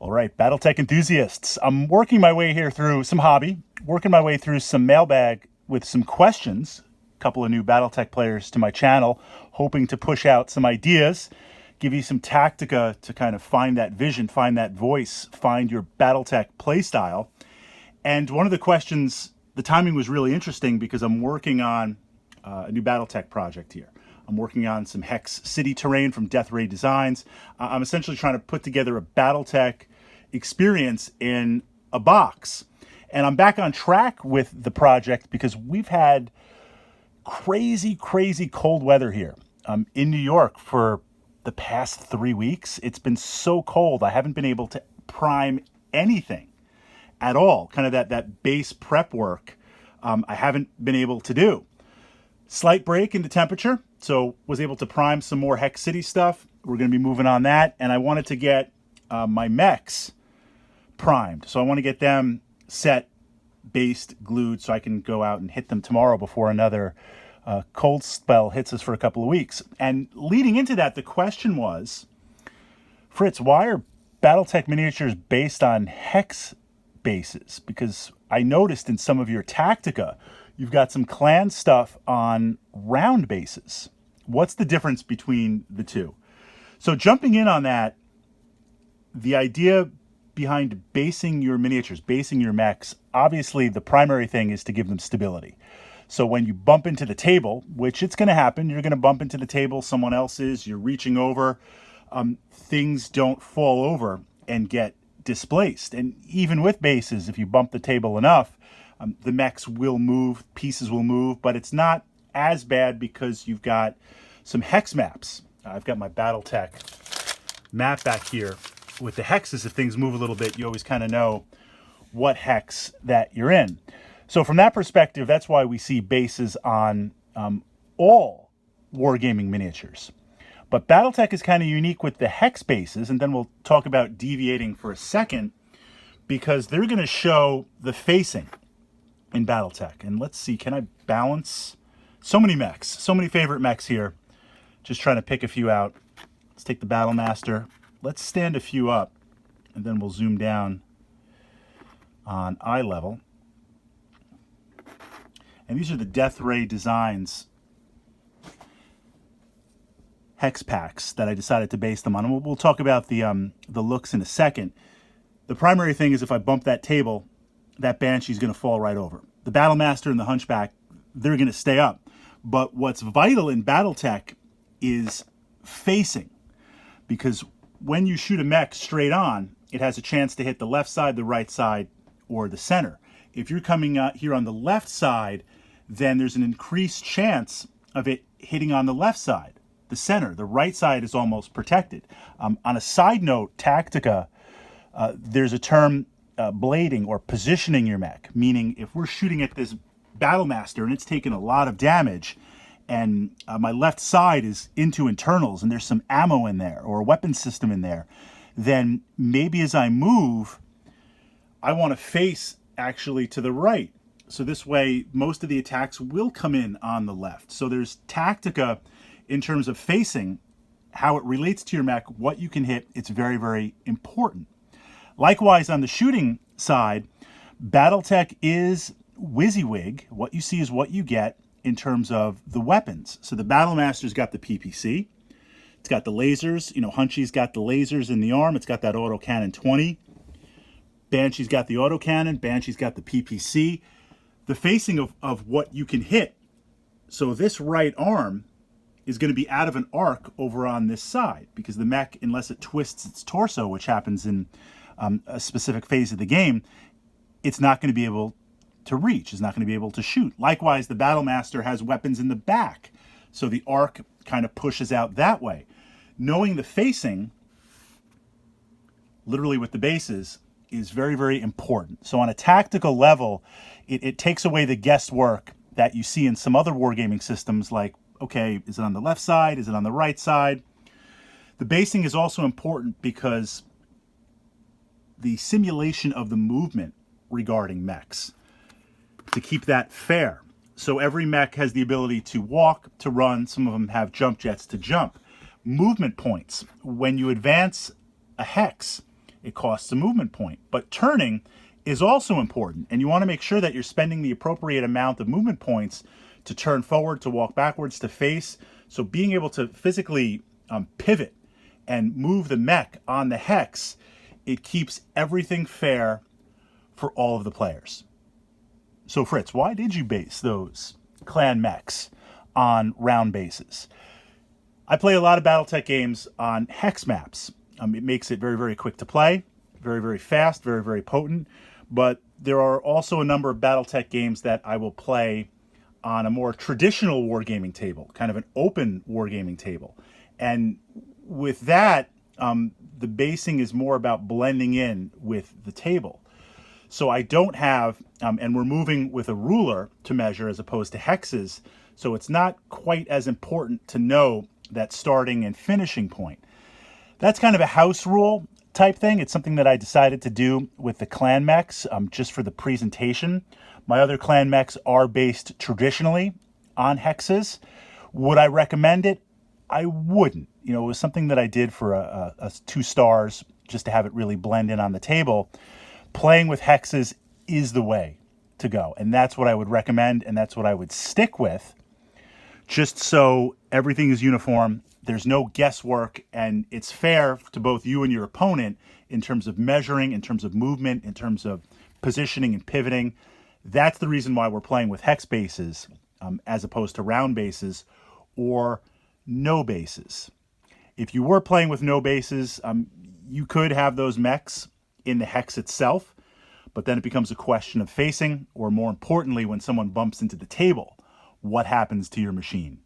All right, Battletech enthusiasts, I'm working my way here through some hobby, working my way through some mailbag with some questions, a couple of new Battletech players to my channel, hoping to push out some ideas, give you some tactica to kind of find that vision, find that voice, find your Battletech playstyle. And one of the questions, the timing was really interesting because I'm working on a new Battletech project here. I'm working on some Hex city terrain from Death Ray Designs. I'm essentially trying to put together a Battletech experience in a box. And I'm back on track with the project because we've had crazy cold weather here. In New York for the past 3 weeks. It's been so cold. I haven't been able to prime anything at all. Kind of that base prep work I haven't been able to do. Slight break in the temperature, so was able to prime some more Hex City stuff. We're going to be moving on that, and I wanted to get my mechs primed. So I want to get them set, based, glued, so I can go out and hit them tomorrow before another cold spell hits us for a couple of weeks. And leading into that, the question was, Fritz, why are Battletech miniatures based on Hex bases? Because I noticed in some of your Tactica, you've got some clan stuff on round bases. What's the difference between the two? So jumping in on that, the idea behind basing your miniatures, basing your mechs, obviously the primary thing is to give them stability. So when you bump into the table, which it's going to happen, you're going to bump into the table, someone else is, you're reaching over, things don't fall over and get displaced. And even with bases, if you bump the table enough, the mechs will move, pieces will move, but it's not as bad because you've got some hex maps. I've got my Battletech map back here with the hexes. If things move a little bit, you always kind of know what hex that you're in. So from that perspective, that's why we see bases on all wargaming miniatures. But Battletech is kind of unique with the hex bases, and then we'll talk about deviating for a second, because they're going to show the facing in Battletech. And let's see, can I balance? So many mechs, so many favorite mechs here. Just trying to pick a few out. Let's take the Battlemaster. Let's stand a few up, and then we'll zoom down on eye level. And these are the Death Ray Designs hex packs that I decided to base them on. And we'll talk about the looks in a second. The primary thing is if I bump that table, that Banshee's going to fall right over. The Battlemaster and the Hunchback, they're going to stay up. But what's vital in Battletech is facing, because when you shoot a mech straight on, it has a chance to hit the left side, the right side, or the center. If you're coming out here on the left side, then there's an increased chance of it hitting on the left side, the center. The right side is almost protected. On a side note, Tactica, there's a term, blading, or positioning your mech, meaning if we're shooting at this Battlemaster and it's taken a lot of damage, and my left side is into internals and there's some ammo in there or a weapon system in there, then maybe as I move, I want to face actually to the right. So this way, most of the attacks will come in on the left. So there's Tactica in terms of facing, how it relates to your mech, what you can hit. It's very important. Likewise, on the shooting side, Battletech is WYSIWYG. What you see is what you get in terms of the weapons. So the Battlemaster's got the PPC. It's got the lasers. You know, Hunchy's got the lasers in the arm. It's got that autocannon 20. Banshee's got the autocannon. Banshee's got the PPC. The facing of what you can hit. So this right arm is going to be out of an arc over on this side, because the mech, unless it twists its torso, which happens in a specific phase of the game, it's not going to be able to reach. It's not going to be able to shoot. Likewise, the Battlemaster has weapons in the back, so the arc kind of pushes out that way. Knowing the facing, literally with the bases, is very important. So on a tactical level, it takes away the guesswork that you see in some other wargaming systems, like, okay, is it on the left side? Is it on the right side? The basing is also important because the simulation of the movement regarding mechs, to keep that fair. So every mech has the ability to walk, to run. Some of them have jump jets to jump. Movement points. When you advance a hex, it costs a movement point. But turning is also important, and you want to make sure that you're spending the appropriate amount of movement points to turn forward, to walk backwards, to face. So being able to physically pivot and move the mech on the hex, it keeps everything fair for all of the players. So Fritz, why did you base those clan mechs on round bases? I play a lot of Battletech games on hex maps. It makes it very, very quick to play, very, very fast, very, very potent. But there are also a number of Battletech games that I will play on a more traditional wargaming table, kind of an open wargaming table. And with that, the basing is more about blending in with the table. So I don't have, and we're moving with a ruler to measure as opposed to hexes, so it's not quite as important to know that starting and finishing point. That's kind of a house rule type thing. It's something that I decided to do with the clan mechs just for the presentation. My other clan mechs are based traditionally on hexes. Would I recommend it? I wouldn't. You know, it was something that I did for a 2 stars just to have it really blend in on the table. Playing with hexes is the way to go, and that's what I would recommend, and that's what I would stick with, just so everything is uniform, there's no guesswork, and it's fair to both you and your opponent in terms of measuring, in terms of movement, in terms of positioning and pivoting. That's the reason why we're playing with hex bases as opposed to round bases or no bases. If you were playing with no bases, you could have those mechs in the hex itself, but then it becomes a question of facing, or more importantly, when someone bumps into the table, what happens to your machine?